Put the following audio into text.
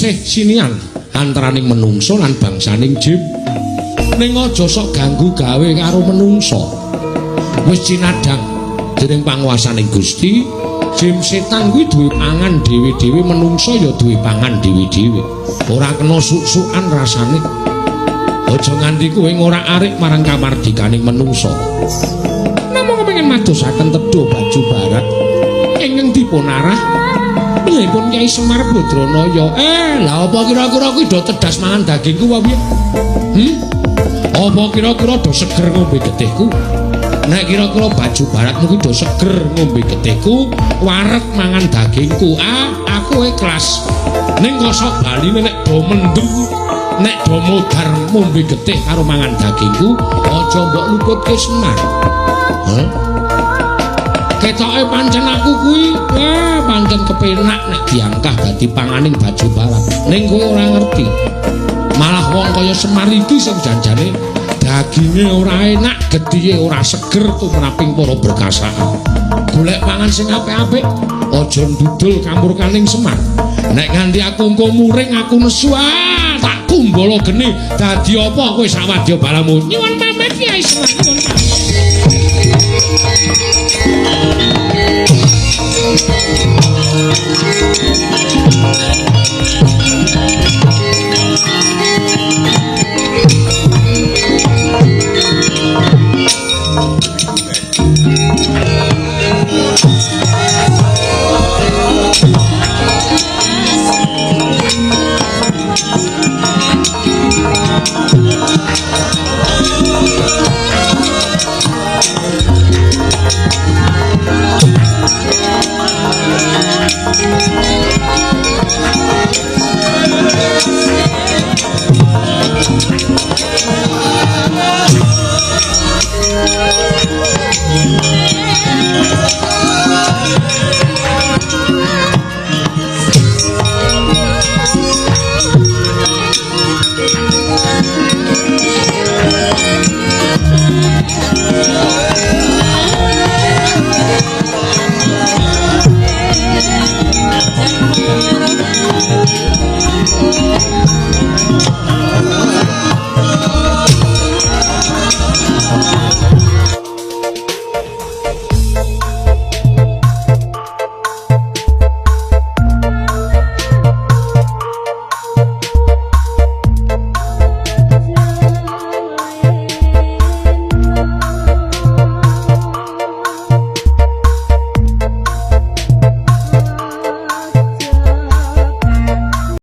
isih sinian antaraning menungso lan bangsaning jin. Ning aja sok ganggu gawe karo menungso. Wis cinadang dening panguwasaning Gusti, jin setan kuwi duwe pangan dhewe-dhewe, menungso ya duwe pangan dhewe-dhewe. Ora kena suk-sukan rasane. Aja nganti kowe ora arik marang kamardikaning menungso. Namung kepengin madosaken tedha baju barat ingkang dipunarah nggihipun Kyai Semar Badranaya. Lah apa kira-kira kuwi do tedas mangan dagingku wae? Apa kira-kira do seger ngombe getihku? Nek kira-kira baju baratmu kuwi do seger ngombe getihku, wareg mangan dagingku. Aku ikhlas. Ning kosok bali nek do mendem, nek do modar ngombe getih karo mangan dagingku, aja mbok luputke Semar. Ketoke pancen aku kuwi pancen kepenak nek diangkah dadi panganing baju barat. Ning kowe ora ngerti. Malah wong kaya Semar iki sing janjane daginge ora enak, gedhihe ora seger tumraping para berkasaan. Golek pangan sing apik-apik, aja ndudul kamurkaning Semar. Nek nganti aku engko muring aku nesu, tak kumbala geni dadi apa kowe sawadya balamu. Nyuwun pamit Kyai Semar. Thank you.